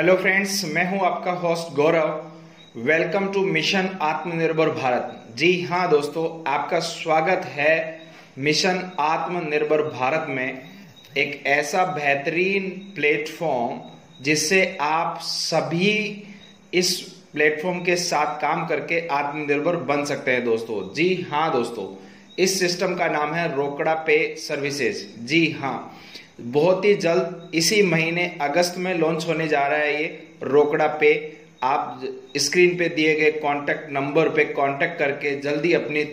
Hello friends, मैं हूं आपका host Gaurav. Welcome to mission Atmanirbhar Bharat. जी हाँ दोस्तों, आपका स्वागत है मिशन आत्मनिर्भर भारत में, एक ऐसा बेहतरीन प्लेटफॉर्म जिससे आप सभी इस प्लेटफॉर्म के साथ काम करके आत्मनिर्भर बन सकते हैं दोस्तों। जी हाँ दोस्तों, इस सिस्टम का नाम है रोकड़ा पे सर्विसेज। जी हाँ, बहुत ही जल्द इसी महीने अगस्त में लॉन्च होने जा रहा है ये रोकड़ा पे। आप स्क्रीन पे दिए गए कांटेक्ट नंबर पे कांटेक्ट करके जल्दी अपनी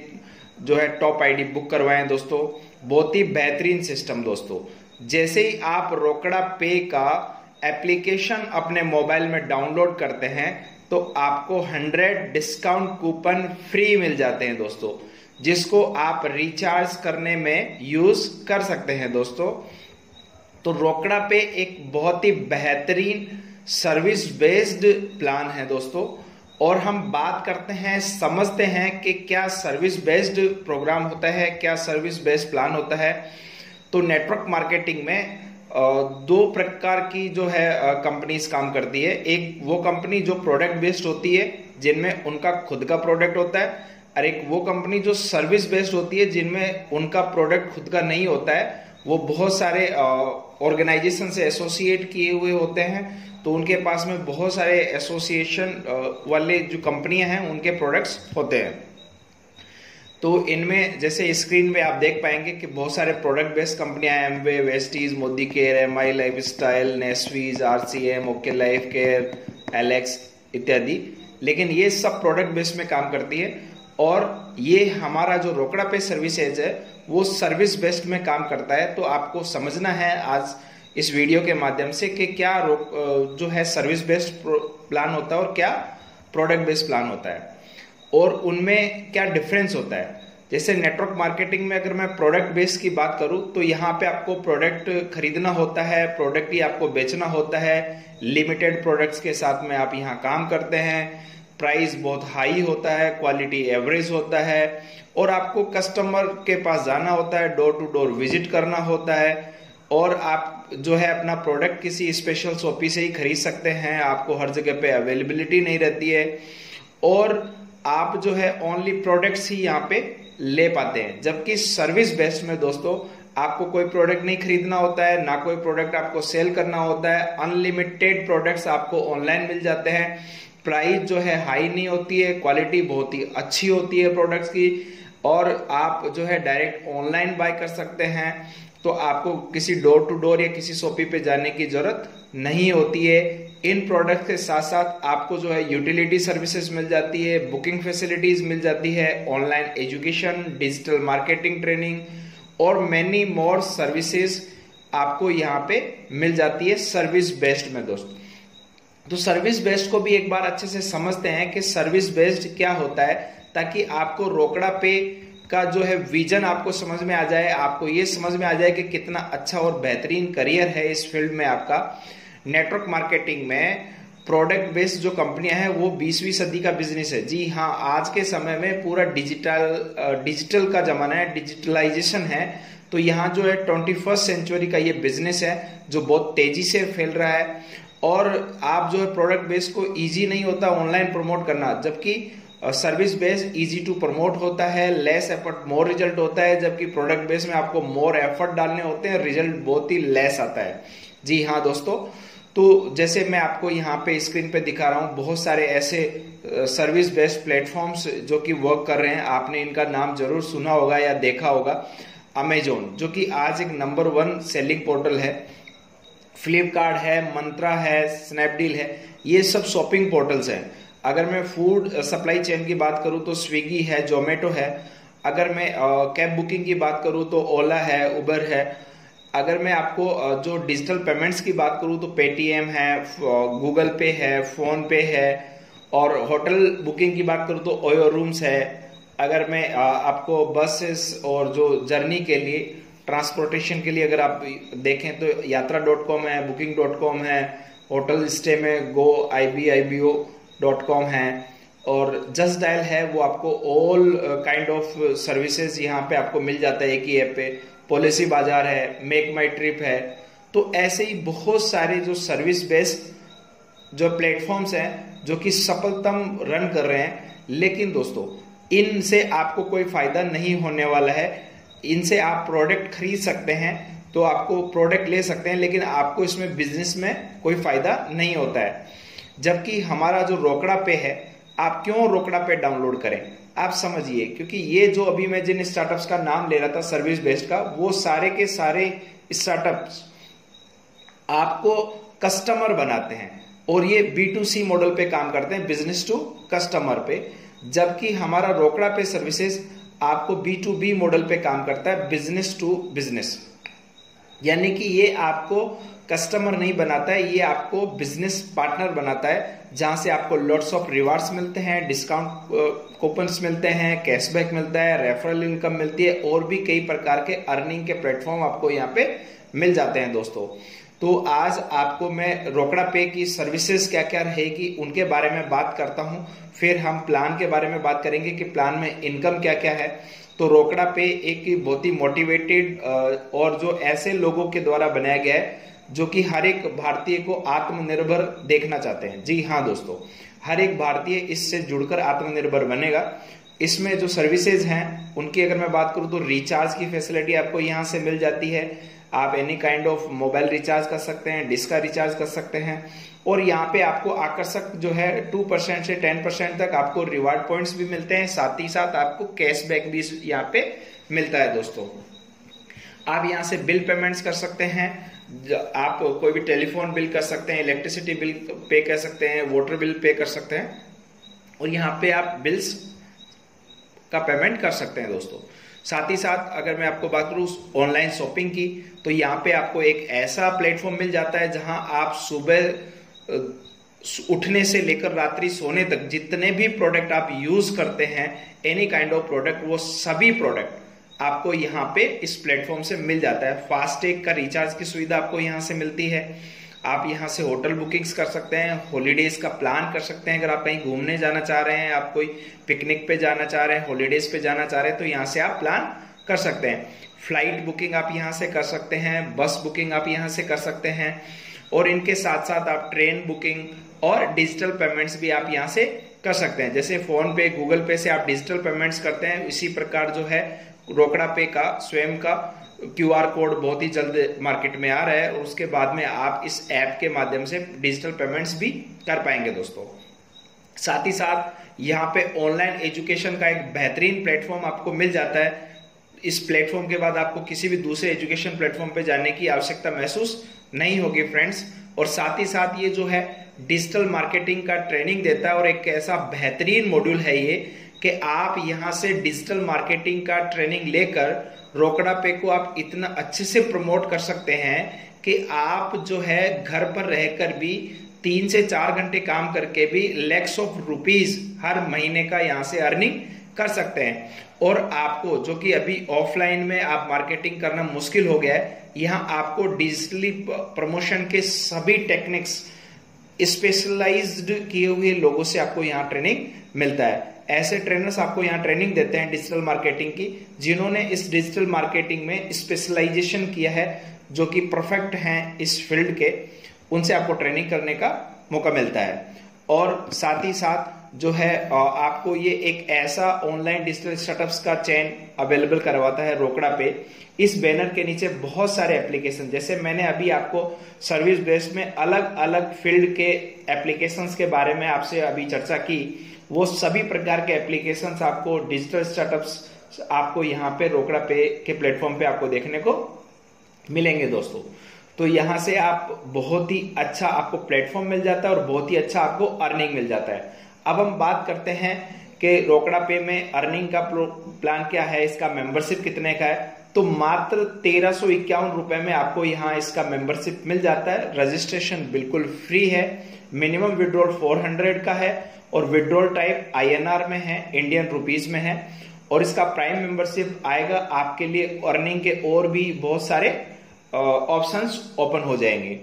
जो है टॉप आईडी बुक करवाएं दोस्तों। बहुत ही बेहतरीन सिस्टम दोस्तों। जैसे ही आप रोकड़ा पे का एप्लीकेशन अपने मोबाइल में डाउनलोड करते हैं तो आपको 100 डिस्काउंट कूपन फ्री मिल जाते हैं दोस्तों, जिसको आप रिचार्ज करने में यूज कर सकते हैं दोस्तों। तो रोकड़ा पे एक बहुत ही बेहतरीन सर्विस बेस्ड प्लान है दोस्तों। और हम बात करते हैं, समझते हैं कि क्या सर्विस बेस्ड प्रोग्राम होता है, क्या सर्विस बेस्ड प्लान होता है। तो नेटवर्क मार्केटिंग में दो प्रकार की जो है कंपनीज काम करती है। एक वो कंपनी जो प्रोडक्ट बेस्ड होती है, जिनमें उनका खुद का प्रोडक्ट होता है, और एक वो कंपनी जो सर्विस बेस्ड होती है, जिनमें उनका प्रोडक्ट खुद का नहीं होता है। वो बहुत सारे ऑर्गेनाइजेशन से एसोसिएट किए हुए होते हैं, तो उनके पास में बहुत सारे एसोसिएशन वाले जो कंपनियां हैं उनके प्रोडक्ट्स होते हैं। तो इनमें जैसे स्क्रीन पे आप देख पाएंगे कि बहुत सारे प्रोडक्ट बेस्ड कंपनियां हैं, Amway, Vestige, Modi care, Mi life style, नेस्वीज, RCM, OK life care, Alex इत्यादि। लेकिन ये सब प्रोडक्ट बेस्ड में काम करती है। और ये हमारा जो रोकड़ा पे सर्विसेज है वो सर्विस बेस्ड में काम करता है। तो आपको समझना है आज इस वीडियो के माध्यम से कि क्या जो है सर्विस बेस्ड प्लान होता है और क्या प्रोडक्ट बेस्ड प्लान होता है, और उनमें क्या डिफरेंस होता है। जैसे नेटवर्क मार्केटिंग में अगर मैं प्रोडक्ट बेस्ड की बात करूं तो यहाँ पे आपको प्रोडक्ट खरीदना होता है, प्रोडक्ट ही आपको बेचना होता है। लिमिटेड प्रोडक्ट्स के साथ में आप यहाँ काम करते हैं। प्राइस बहुत हाई होता है, क्वालिटी एवरेज होता है, और आपको कस्टमर के पास जाना होता है, डोर टू डोर विजिट करना होता है। और आप जो है अपना प्रोडक्ट किसी स्पेशल शॉपी से ही खरीद सकते हैं, आपको हर जगह पे अवेलेबिलिटी नहीं रहती है। और आप जो है ओनली प्रोडक्ट्स ही यहाँ पे ले पाते हैं। जबकि सर्विस बेस्ड में दोस्तों आपको कोई प्रोडक्ट नहीं खरीदना होता है, ना कोई प्रोडक्ट आपको सेल करना होता है। अनलिमिटेड प्रोडक्ट्स आपको ऑनलाइन मिल जाते हैं। प्राइस जो है हाई नहीं होती है, क्वालिटी बहुत ही अच्छी होती है प्रोडक्ट्स की, और आप जो है डायरेक्ट ऑनलाइन बाय कर सकते हैं। तो आपको किसी डोर टू डोर या किसी शॉपी पे जाने की जरूरत नहीं होती है। इन प्रोडक्ट के साथ साथ आपको जो है यूटिलिटी सर्विसेज मिल जाती है, बुकिंग फैसिलिटीज मिल जाती है, online education, digital marketing training और मैनी मोर सर्विसेज आपको यहाँ पे मिल जाती है सर्विस बेस्ड में दोस्तों। तो सर्विस बेस्ड को भी एक बार अच्छे से समझते हैं कि सर्विस बेस्ड क्या होता है, ताकि आपको रोकड़ा पे का जो है विजन आपको समझ में आ जाए, आपको ये समझ में आ जाए कि कितना अच्छा और बेहतरीन करियर है इस फील्ड में आपका। नेटवर्क मार्केटिंग में प्रोडक्ट बेस्ड जो कंपनियां हैं वो 20वीं सदी का बिजनेस है। जी हाँ, आज के समय में पूरा डिजिटल का जमाना है, डिजिटलाइजेशन है। तो यहाँ जो है 21st सेंचुरी का ये बिजनेस है जो बहुत तेजी से फैल रहा है। और आप जो है प्रोडक्ट बेस्ड को इजी नहीं होता ऑनलाइन प्रमोट करना, जबकि service based easy to promote होता है, लेस एफर्ट मोर रिजल्ट होता है। जबकि प्रोडक्ट बेस्ड में आपको मोर एफर्ट डालने होते हैं, रिजल्ट बहुत ही लेस आता है। जी हाँ दोस्तों, तो जैसे मैं आपको यहाँ पे स्क्रीन पे दिखा रहा हूँ, बहुत सारे ऐसे सर्विस बेस्ड प्लेटफॉर्म्स जो कि वर्क कर रहे हैं। आपने इनका नाम जरूर सुना होगा या देखा होगा। अमेजोन जो कि आज एक नंबर 1 सेलिंग पोर्टल है, फ्लिपकार्ट है, मंत्रा है, स्नैपडील है, ये सब शॉपिंग पोर्टल्स हैं। अगर मैं फूड सप्लाई चेन की बात करूं तो स्विगी है, जोमेटो है। अगर मैं कैब बुकिंग की बात करूं तो ओला है, उबर है। अगर मैं आपको जो डिजिटल पेमेंट्स की बात करूं तो पेटीएम है, गूगल पे है, फोन पे है। और होटल बुकिंग की बात करूं तो ओयो रूम्स है। अगर मैं आपको बसेस और जो जर्नी के लिए, ट्रांसपोर्टेशन के लिए अगर आप देखें तो यात्रा.com है, booking.com है। होटल स्टे में goibiboo.com है, और जस्ट डायल है, वो आपको ऑल काइंड ऑफ सर्विसेज यहाँ पे आपको मिल जाता है एक ही ऐप पे। पॉलिसी बाजार है, मेक माई ट्रिप है। तो ऐसे ही बहुत सारे जो सर्विस बेस्ड जो प्लेटफॉर्म्स हैं जो कि सफलतम रन कर रहे हैं, लेकिन दोस्तों इनसे आपको कोई फायदा नहीं होने वाला है। इनसे आप प्रोडक्ट खरीद सकते हैं तो आपको प्रोडक्ट ले सकते हैं, लेकिन आपको इसमें बिजनेस में कोई फायदा नहीं होता है। जबकि हमारा जो रोकड़ा पे है, आप क्यों रोकड़ा पे डाउनलोड करें आप समझिए, क्योंकि ये जो अभी मैं जिन स्टार्टअप्स का नाम ले रहा था सर्विस बेस्ड का, वो सारे के सारे स्टार्टअप्स आपको कस्टमर बनाते हैं और ये B2C मॉडल पे काम करते हैं, बिजनेस टू कस्टमर पे। जबकि हमारा रोकड़ा पे सर्विसेज आपको B2B मॉडल पे काम करता है, बिजनेस टू बिजनेस। यानी कि ये आपको कस्टमर नहीं बनाता है, ये आपको बिजनेस पार्टनर बनाता है, जहां से आपको लॉट्स ऑफ रिवार्ड्स मिलते हैं, डिस्काउंट कूपन्स मिलते हैं, कैशबैक मिलता है, रेफरल इनकम मिलती है और भी कई प्रकार के अर्निंग के प्लेटफॉर्म आपको यहाँ पे मिल जाते हैं दोस्तों। तो आज आपको मैं रोकड़ा पे की सर्विसेज क्या क्या रहेगी उनके बारे में बात करता हूं, फिर हम प्लान के बारे में बात करेंगे कि प्लान में इनकम क्या क्या है। तो रोकड़ा पे एक बहुत ही मोटिवेटेड और जो ऐसे लोगों के द्वारा बनाया गया है जो कि हर एक भारतीय को आत्मनिर्भर देखना चाहते हैं। जी हाँ दोस्तों, हर एक भारतीय इससे जुड़कर आत्मनिर्भर बनेगा। इसमें जो सर्विसेज हैं उनकी अगर मैं बात करूं तो रिचार्ज की फैसिलिटी आपको यहाँ से मिल जाती है। आप any kind of mobile recharge कर सकते हैं, डिश का रिचार्ज कर सकते हैं और यहाँ पे आपको आकर्षक जो है 2% से 10% तक आपको रिवार्ड पॉइंट्स भी मिलते हैं, साथ ही साथ आपको कैशबैक भी यहाँ पे मिलता है दोस्तों। आप यहाँ से बिल पेमेंट्स कर सकते हैं, आप कोई भी टेलीफोन बिल कर सकते हैं, इलेक्ट्रिसिटी बिल पे कर सकते हैं, वाटर बिल पे कर सकते हैं और यहाँ पे आप बिल्स का पेमेंट कर सकते हैं दोस्तों। साथ ही साथ अगर मैं आपको बात करूँ ऑनलाइन शॉपिंग की, तो यहाँ पे आपको एक ऐसा प्लेटफॉर्म मिल जाता है जहां आप सुबह उठने से लेकर रात्रि सोने तक जितने भी प्रोडक्ट आप यूज करते हैं, एनी काइंड ऑफ प्रोडक्ट, वो सभी प्रोडक्ट आपको यहाँ पे इस प्लेटफॉर्म से मिल जाता है। फास्टैग का रिचार्ज की सुविधा आपको यहाँ से मिलती है। आप यहाँ से होटल बुकिंग्स कर सकते हैं, हॉलीडेज का प्लान कर सकते हैं। अगर आप कहीं घूमने जाना चाह रहे हैं, आप कोई पिकनिक पे जाना चाह रहे हैं, हॉलीडेज पे जाना चाह रहे हैं, तो यहाँ से आप प्लान कर सकते हैं। फ्लाइट बुकिंग आप यहाँ से कर सकते हैं, बस बुकिंग आप यहाँ से कर सकते हैं और इनके साथ साथ आप ट्रेन बुकिंग और डिजिटल पेमेंट्स भी आप यहाँ से कर सकते हैं। जैसे फोन पे, गूगल पे से आप डिजिटल पेमेंट्स करते हैं, इसी प्रकार जो है रोकड़ा पे का स्वयं का QR कोड बहुत ही जल्द मार्केट में आ रहा है और उसके बाद में आप इस ऐप के माध्यम से डिजिटल पेमेंट्स भी कर पाएंगे दोस्तों। साथ ही साथ यहाँ पे ऑनलाइन एजुकेशन का एक बेहतरीन प्लेटफॉर्म आपको मिल जाता है। इस प्लेटफॉर्म के बाद आपको किसी भी दूसरे एजुकेशन प्लेटफॉर्म पे जाने की आवश्यकता महसूस नहीं होगी फ्रेंड्स। और साथ ही साथ ये जो है डिजिटल मार्केटिंग का ट्रेनिंग देता है और एक ऐसा बेहतरीन मॉड्यूल है ये कि आप यहाँ से डिजिटल मार्केटिंग का ट्रेनिंग लेकर रोकड़ा पे को आप इतना अच्छे से प्रमोट कर सकते हैं कि आप जो है घर पर रहकर भी 3 से 4 घंटे काम करके भी लैक्स ऑफ रुपीज हर महीने का यहाँ से अर्निंग कर सकते हैं। और आपको जो कि अभी ऑफलाइन में आप मार्केटिंग करना मुश्किल हो गया है, यहाँ आपको डिजिटली प्रमोशन के सभी टेक्निक्स स्पेशलाइज्ड किए हुए लोगों से आपको यहाँ ट्रेनिंग मिलता है। ऐसे ट्रेनर्स आपको यहाँ ट्रेनिंग देते हैं डिजिटल मार्केटिंग की, जिन्होंने इस डिजिटल मार्केटिंग में स्पेशलाइजेशन किया है, जो कि परफेक्ट हैं इस फील्ड के, उनसे आपको ट्रेनिंग करने का मौका मिलता है। और साथ ही साथ जो है आपको ये एक ऐसा ऑनलाइन डिजिटल स्टार्टअप्स का चेन अवेलेबल करवाता है रोकड़ा पे। इस बैनर के नीचे बहुत सारे एप्लीकेशन, जैसे मैंने अभी आपको सर्विस बेस्ड में अलग अलग फील्ड के एप्लीकेशंस के बारे में आपसे अभी चर्चा की, वो सभी प्रकार के एप्लीकेशंस आपको डिजिटल स्टार्टअप्स आपको यहाँ पे रोकड़ा पे के प्लेटफॉर्म पे आपको देखने को मिलेंगे दोस्तों। तो यहाँ से आप बहुत ही अच्छा आपको प्लेटफॉर्म मिल जाता है और बहुत ही अच्छा आपको अर्निंग मिल जाता है। अब हम बात करते हैं कि रोकड़ा पे में अर्निंग का प्लान क्या है, इसका मेंबरशिप कितने का है। तो मात्र 1351 रुपए में आपको यहाँ इसका मेंबरशिप मिल जाता है। रजिस्ट्रेशन बिल्कुल फ्री है, मिनिमम विड्रॉल 400 का है और विड्रॉल टाइप INR में है, इंडियन रुपीज में है। और इसका प्राइम मेंबरशिप आएगा आपके लिए अर्निंग के और भी बहुत सारे ऑप्शंस ओपन हो जाएंगे।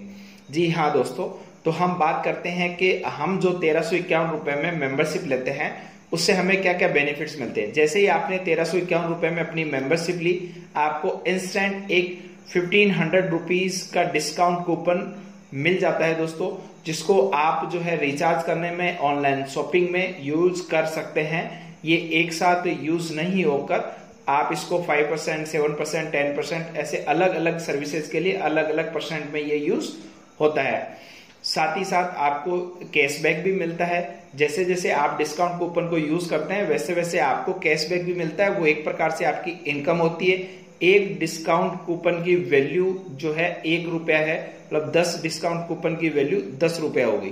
जी हाँ दोस्तों, तो हम बात करते हैं कि हम जो 1351 रुपए में मेंबरशिप लेते हैं उससे हमें क्या क्या बेनिफिट्स मिलते हैं। जैसे ही आपने 1351 रुपए में अपनी मेंबरशिप ली, आपको इंस्टेंट एक 1500 रुपीज का डिस्काउंट कूपन मिल जाता है दोस्तों, जिसको आप जो है रिचार्ज करने में, ऑनलाइन शॉपिंग में यूज कर सकते हैं। ये एक साथ यूज नहीं होकर आप इसको 5%, 7%, 10% ऐसे अलग अलग सर्विसेज के लिए अलग अलग परसेंट में ये यूज होता है। साथ ही साथ आपको कैशबैक भी मिलता है। जैसे जैसे आप डिस्काउंट कूपन को यूज करते हैं वैसे वैसे आपको कैशबैक भी मिलता है। वो एक प्रकार से आपकी इनकम होती है। एक डिस्काउंट कूपन की वैल्यू जो है 1 रुपया है, मतलब 10 डिस्काउंट कूपन की वैल्यू 10 रुपया होगी।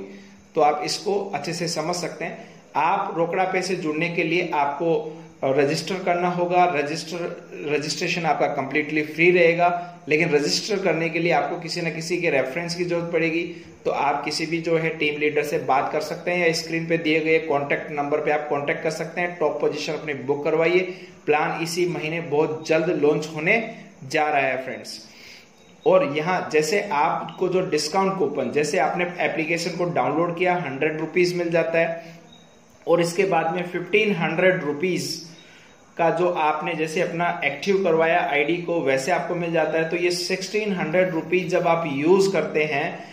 तो आप इसको अच्छे से समझ सकते हैं। आप रोकड़ा पे से जुड़ने के लिए आपको रजिस्टर करना होगा। रजिस्ट्रेशन आपका कंप्लीटली फ्री रहेगा, लेकिन रजिस्टर करने के लिए आपको किसी न किसी के रेफरेंस की जरूरत पड़ेगी। तो आप किसी भी जो है टीम लीडर से बात कर सकते हैं, या स्क्रीन पे दिए गए कॉन्टैक्ट नंबर पे आप कॉन्टैक्ट कर सकते हैं। टॉप पोजीशन अपनी बुक करवाइए। प्लान इसी महीने बहुत जल्द लॉन्च होने जा रहा है फ्रेंड्स। और यहाँ जैसे आपको जो डिस्काउंट कूपन, जैसे आपने एप्लीकेशन को डाउनलोड किया 100 रुपीज मिल जाता है, और इसके बाद में 1500 रुपीज का जो आपने जैसे अपना एक्टिव करवाया आईडी को, वैसे आपको मिल जाता है। तो ये 1600 रुपीज जब आप यूज करते हैं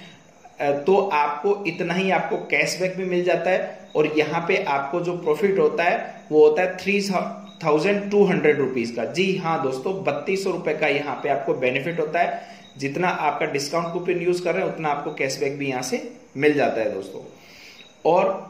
तो आपको इतना ही आपको कैशबैक भी मिल जाता है। और यहाँ पे आपको जो प्रॉफिट होता है वो होता है 3200 रुपीज का। जी हाँ दोस्तों, 3200 रुपए का यहाँ पे आपको बेनिफिट होता है। जितना आपका डिस्काउंट कूपन यूज कर रहे हैं उतना आपको कैशबैक भी यहाँ से मिल जाता है दोस्तों। और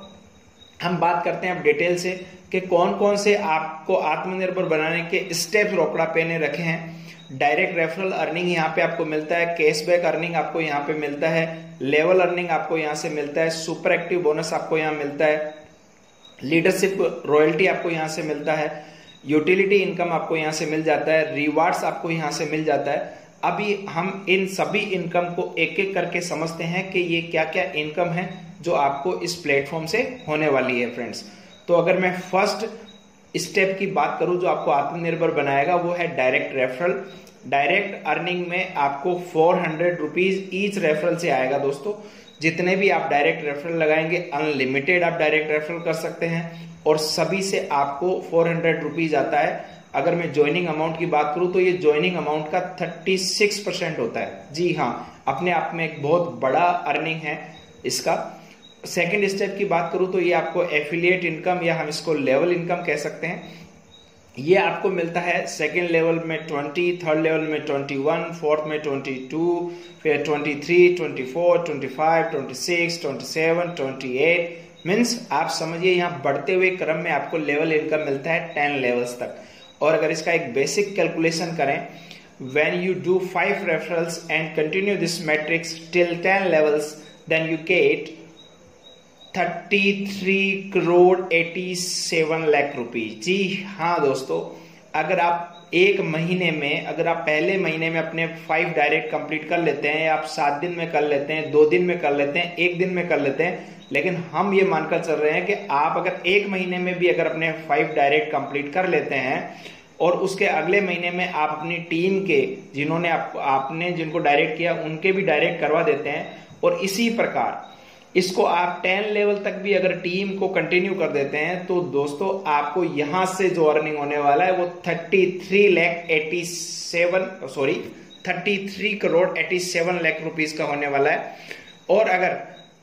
हम बात करते हैं अब डिटेल से कि कौन कौन से आपको आत्मनिर्भर बनाने के स्टेप्स रोकड़ा पे ने रखे हैं। डायरेक्ट रेफरल अर्निंग यहाँ पे आपको मिलता है, कैशबैक अर्निंग आपको यहाँ पे मिलता है, लेवल अर्निंग आपको यहाँ से मिलता है, सुपर एक्टिव बोनस आपको यहाँ मिलता है, लीडरशिप रॉयल्टी आपको यहाँ से मिलता है, यूटिलिटी इनकम आपको यहाँ से मिल जाता है, रिवार्ड्स आपको यहाँ से मिल जाता है। अभी हम इन सभी इनकम को एक एक करके समझते हैं कि ये क्या क्या इनकम है जो आपको इस प्लेटफॉर्म से होने वाली है फ्रेंड्स। तो अगर मैं फर्स्ट स्टेप की बात करूं जो आपको आत्मनिर्भर बनाएगा, वो है डायरेक्ट रेफरल। डायरेक्ट अर्निंग में आपको 400 रुपीज ईच रेफरल से आएगा दोस्तों। जितने भी आप डायरेक्ट रेफरल लगाएंगे, अनलिमिटेड आप डायरेक्ट रेफरल कर सकते हैं, और सभी से आपको 400 रुपीज आता है। अगर मैं ज्वाइनिंग अमाउंट की बात करूं तो ये ज्वाइनिंग अमाउंट का 36% होता है। जी हाँ, अपने आप में एक बहुत बड़ा अर्निंग है इसका। सेकंड स्टेप की बात करूं तो ये आपको एफिलिएट इनकम, या हम इसको लेवल इनकम कह सकते हैं, ये आपको मिलता है सेकंड लेवल में 20, थर्ड लेवल में 21, फोर्थ में 22, फिर 23, 24, 25, 26, 27, 28। मीन्स आप समझिए यहाँ बढ़ते हुए क्रम में आपको लेवल इनकम मिलता है 10 लेवल्स तक। और अगर इसका एक बेसिक कैलकुलेशन करें, when you do 5 referrals and continue this matrix till 10 levels, then you get 33 crore 87 lakh rupees. जी हाँ दोस्तों, अगर आप एक महीने में, अगर आप पहले महीने में अपने 5 डायरेक्ट कंप्लीट कर लेते हैं, या आप 7 दिन में कर लेते हैं, 2 दिन में कर लेते हैं, 1 दिन में कर लेते हैं, लेकिन हम ये मानकर चल रहे हैं कि आप अगर एक महीने में भी अगर अपने 5 डायरेक्ट कंप्लीट कर लेते हैं, और उसके अगले महीने में आप अपनी टीम के जिन्होंने आपने जिनको डायरेक्ट किया उनके भी डायरेक्ट करवा देते हैं, और इसी प्रकार इसको आप 10 लेवल तक भी अगर टीम को कंटिन्यू कर देते हैं, तो दोस्तों आपको यहां से जो अर्निंग होने वाला है वो 33 करोड़ 87 लाख रुपीस का होने वाला है। और अगर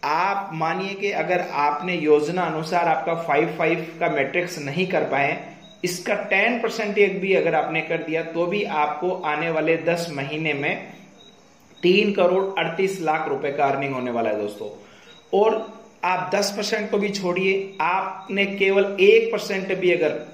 आप मानिए कि अगर आपने योजना अनुसार आपका 5-5 का मैट्रिक्स नहीं कर पाए, इसका 10% भी अगर आपने कर दिया, तो भी आपको आने वाले 10 महीने में 3 करोड़ 38 लाख रुपए का अर्निंग होने वाला है दोस्तों। और आप 10% को भी छोड़िए, आपने केवल 1% भी अगर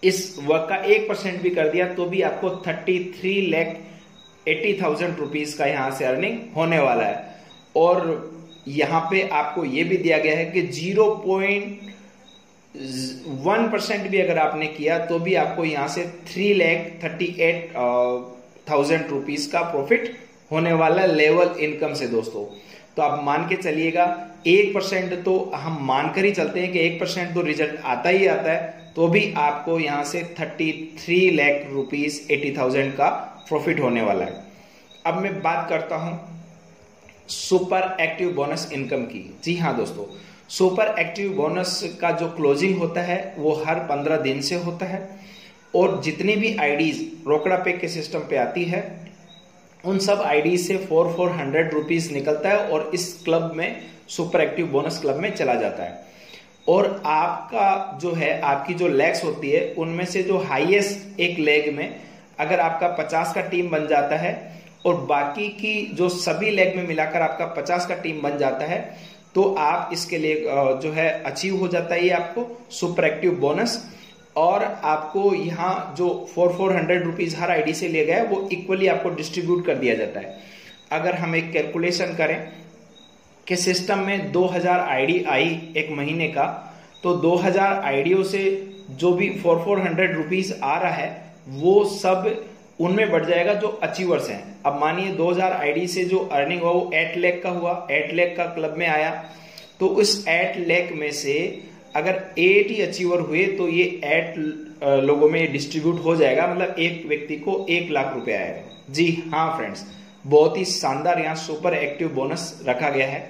इस वर्क का 1% भी कर दिया, तो भी आपको 33,80,000 रुपीज का यहां से अर्निंग होने वाला है। और यहां पे आपको यह भी दिया गया है कि 0.1% भी अगर आपने किया, तो भी आपको यहां से 3,38,000 रुपीज का प्रॉफिट होने वाला लेवल इनकम से दोस्तों। तो आप मान के चलिएगा 1%, तो हम मानकर ही चलते हैं कि 1% तो रिजल्ट आता ही आता है, तो भी आपको यहां से 33 लाख रुपीज 80,000 का प्रॉफिट होने वाला है। अब मैं बात करता हूं सुपर एक्टिव बोनस इनकम की। जी हाँ दोस्तों, सुपर एक्टिव बोनस का जो क्लोजिंग होता है वो हर 15 दिन से होता है, और जितनी भी आईडीज रोकड़ा पे के सिस्टम पे आती है उन सब आईडी से 400 रुपीज निकलता है और इस क्लब में, सुपर एक्टिव बोनस क्लब में चला जाता है। और आपका जो है, आपकी जो लेग्स होती है उनमें से जो हाईएस्ट एक लेग में अगर आपका 50 का टीम बन जाता है और बाकी की जो सभी लेग में मिलाकर आपका 50 का टीम बन जाता है, तो आप इसके लिए जो है अचीव हो जाता है ये आपको सुपर एक्टिव बोनस। और आपको यहाँ जो 400 रुपीज हर आईडी से लिया गया है वो इक्वली आपको डिस्ट्रीब्यूट कर दिया जाता है। अगर हम एक कैलकुलेशन करें कि सिस्टम में 2000 आईडी आई एक महीने का, तो 2000 आईडियों से जो भी 400 रुपीज आ रहा है वो सब उनमें बढ़ जाएगा जो अचीवर्स हैं। अब मानिए 2000 आईडी से जो अर्निंग हुआ वो 8 लाख का हुआ, 8 लाख का क्लब में आया, तो उस 8 लाख में से अगर 8 ही अचीवर हुए तो ये 8 लोगों में डिस्ट्रीब्यूट हो जाएगा, मतलब एक व्यक्ति को 1 लाख रुपए आएगा। जी हाँ फ्रेंड्स, बहुत ही शानदार यहाँ सुपर एक्टिव बोनस रखा गया है।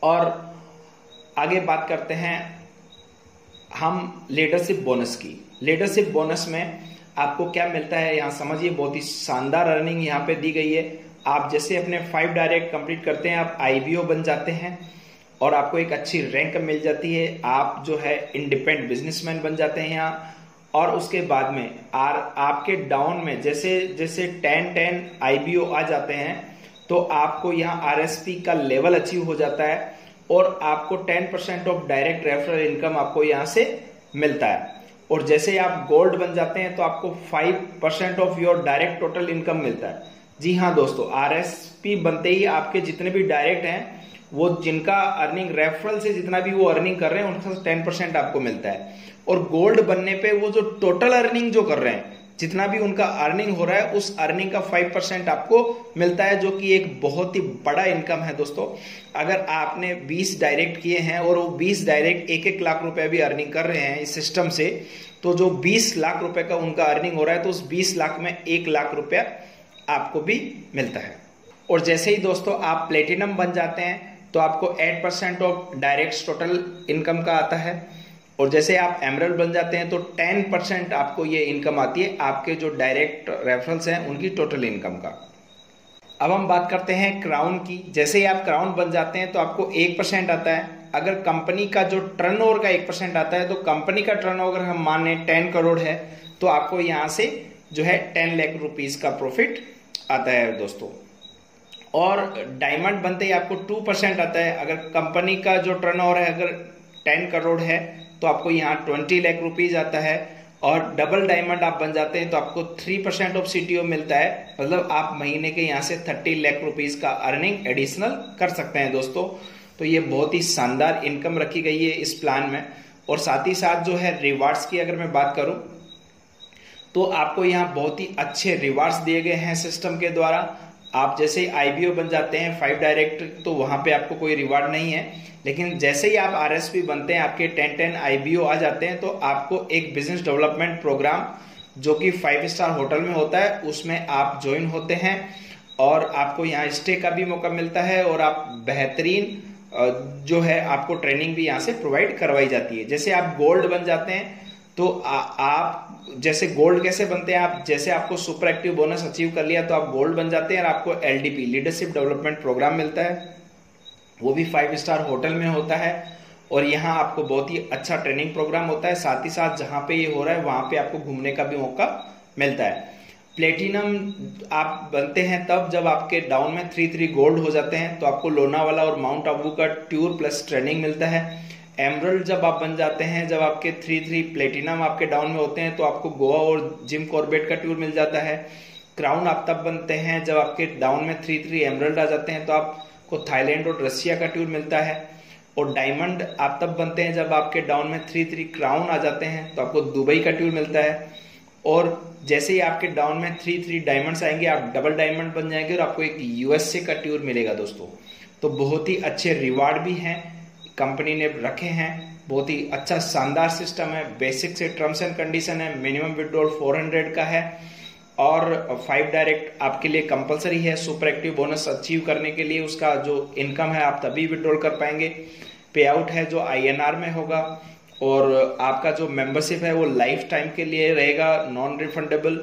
और आगे बात करते हैं हम लीडरशिप बोनस की। लीडरशिप बोनस में आपको क्या मिलता है यहाँ समझिए, बहुत ही शानदार अर्निंग यहाँ पे दी गई है। आप जैसे अपने 5 डायरेक्ट कंप्लीट करते हैं, आप आईबीओ बन जाते हैं और आपको एक अच्छी रैंक मिल जाती है। आप जो है इंडिपेंडेंट बिजनेसमैन बन जाते हैं यहाँ। और उसके बाद में आपके डाउन में जैसे जैसे 10 आईबीओ आ जाते हैं तो आपको यहाँ आरएसपी का लेवल अचीव हो जाता है और आपको 10% ऑफ डायरेक्ट रेफरल इनकम आपको यहाँ से मिलता है। और जैसे आप गोल्ड बन जाते हैं तो आपको 5% of your direct total income मिलता है। जी हाँ दोस्तों, आरएसपी बनते ही आपके जितने भी डायरेक्ट हैं, वो जिनका अर्निंग रेफरल से जितना भी वो अर्निंग कर रहे हैं उनका 10% आपको मिलता है। और गोल्ड बनने पे वो जो टोटल अर्निंग जो कर रहे हैं, जितना भी उनका अर्निंग हो रहा है, उस अर्निंग का 5% आपको मिलता है, जो कि एक बहुत ही बड़ा इनकम है दोस्तों। अगर आपने 20 डायरेक्ट किए हैं और वो 20 डायरेक्ट 1-1 लाख रुपए भी अर्निंग कर रहे हैं इस सिस्टम से, तो जो 20 लाख रुपए का उनका अर्निंग हो रहा है, तो उस 20 लाख में 1 लाख रुपया आपको भी मिलता है। और जैसे ही दोस्तों आप प्लेटिनम बन जाते हैं तो आपको 8% ऑफ डायरेक्ट टोटल इनकम का आता है। और जैसे आप एमरल्ड बन जाते हैं तो 10% आपको ये इनकम आती है आपके जो डायरेक्ट रेफरल्स हैं उनकी टोटल इनकम का। अब हम बात करते हैं क्राउन की। जैसे ही आप क्राउन बन जाते हैं तो आपको 1% आता है। अगर कंपनी का जो टर्नओवर का 1% आता है, तो कंपनी का टर्नओवर हम माने 10 करोड़ है, तो आपको यहाँ से जो है 10 लाख रुपीज का प्रॉफिट आता है दोस्तों। और डायमंड बनते ही आपको 2% आता है। अगर कंपनी का जो टर्नओवर है अगर 10 करोड़ है तो आपको यहाँ 20 लाख रुपीज आता है। और डबल डायमंड आप बन जाते हैं तो आपको 3% ऑफ सीटीओ मिलता है, मतलब आप महीने के यहाँ से 30 लाख रुपीज का अर्निंग एडिशनल कर सकते हैं दोस्तों। तो ये बहुत ही शानदार इनकम रखी गई है इस प्लान में। और साथ ही साथ जो है रिवार्ड्स की अगर मैं बात करूं तो आपको यहाँ बहुत ही अच्छे रिवार्ड्स दिए गए हैं सिस्टम के द्वारा। आप जैसे आईबीओ बन जाते हैं 5 डायरेक्ट, तो वहां पे आपको कोई रिवार्ड नहीं है, लेकिन जैसे ही आप आरएसपी बनते हैं, आपके 10 आईबीओ आ जाते हैं, तो आपको एक बिजनेस डेवलपमेंट प्रोग्राम जो कि 5 स्टार होटल में होता है उसमें आप ज्वाइन होते हैं और आपको यहाँ स्टे का भी मौका मिलता है और आप बेहतरीन जो है आपको ट्रेनिंग भी यहाँ से प्रोवाइड करवाई जाती है। जैसे आप गोल्ड बन जाते हैं तो आप जैसे गोल्ड कैसे बनते हैं, आप जैसे आपको सुपर एक्टिव बोनस अचीव कर लिया तो आप गोल्ड बन जाते हैं और आपको एलडीपी लीडरशिप डेवलपमेंट प्रोग्राम मिलता है, वो भी 5 स्टार होटल में होता है। और यहाँ आपको बहुत ही अच्छा ट्रेनिंग प्रोग्राम होता है। साथ ही साथ जहाँ पे ये हो रहा है वहां पे आपको घूमने का भी मौका मिलता है। प्लेटिनम आप बनते हैं तब जब आपके डाउन में 3 गोल्ड हो जाते हैं, तो आपको लोनावाला और माउंट आबू का टूर प्लस ट्रेनिंग मिलता है। एमरल्ड जब आप बन जाते हैं, जब आपके 3 प्लेटिनम आपके डाउन में होते हैं, तो आपको गोवा और जिम कॉर्बेट का टूर मिल जाता है। क्राउन आप तब बनते हैं जब आपके डाउन में 3 एमरल्ड आ जाते हैं, तो आपको थाईलैंड और रशिया का टूर मिलता है। और डायमंड आप तब बनते हैं जब आपके डाउन में 3 क्राउन आ जाते हैं, तो आपको दुबई का टूर मिलता है। और जैसे ही आपके डाउन में 3 डायमंड्स आएंगे, आप डबल डायमंड बन जाएंगे और आपको एक यूएसए का टूर मिलेगा दोस्तों। तो बहुत ही अच्छे रिवार्ड भी हैं कंपनी ने रखे हैं, बहुत ही अच्छा शानदार सिस्टम है। बेसिक से टर्म्स एंड कंडीशन है, मिनिमम विड्रॉल 400 का है और 5 डायरेक्ट आपके लिए कंपलसरी है। सुपर एक्टिव बोनस अचीव करने के लिए उसका जो इनकम है आप तभी विड्रॉल कर पाएंगे। पे आउट है जो INR में होगा और आपका जो मेंबरशिप है वो लाइफ टाइम के लिए रहेगा, नॉन रिफंडेबल।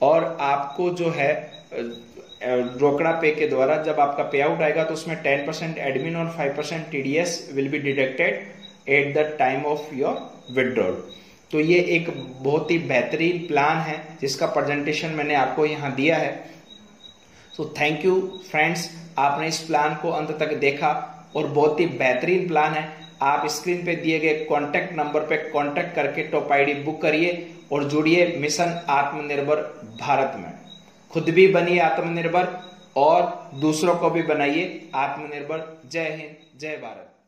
और आपको जो है रोकड़ा पे के द्वारा जब आपका पे आउट आएगा तो उसमें 10% एडमिन और 5% TDS will be deducted at the time of your withdrawal. तो ये एक बहुत ही बेहतरीन प्लान है जिसका प्रेजेंटेशन मैंने आपको यहाँ दिया है। सो थैंक यू फ्रेंड्स, आपने इस प्लान को अंत तक देखा और बहुत ही बेहतरीन प्लान है। आप स्क्रीन पे दिए गए कॉन्टैक्ट नंबर पे कॉन्टैक्ट करके टॉप आईडी बुक करिए और जुड़िए मिशन आत्मनिर्भर भारत में। खुद भी बनिए आत्मनिर्भर और दूसरों को भी बनाइए आत्मनिर्भर। जय हिंद, जय भारत।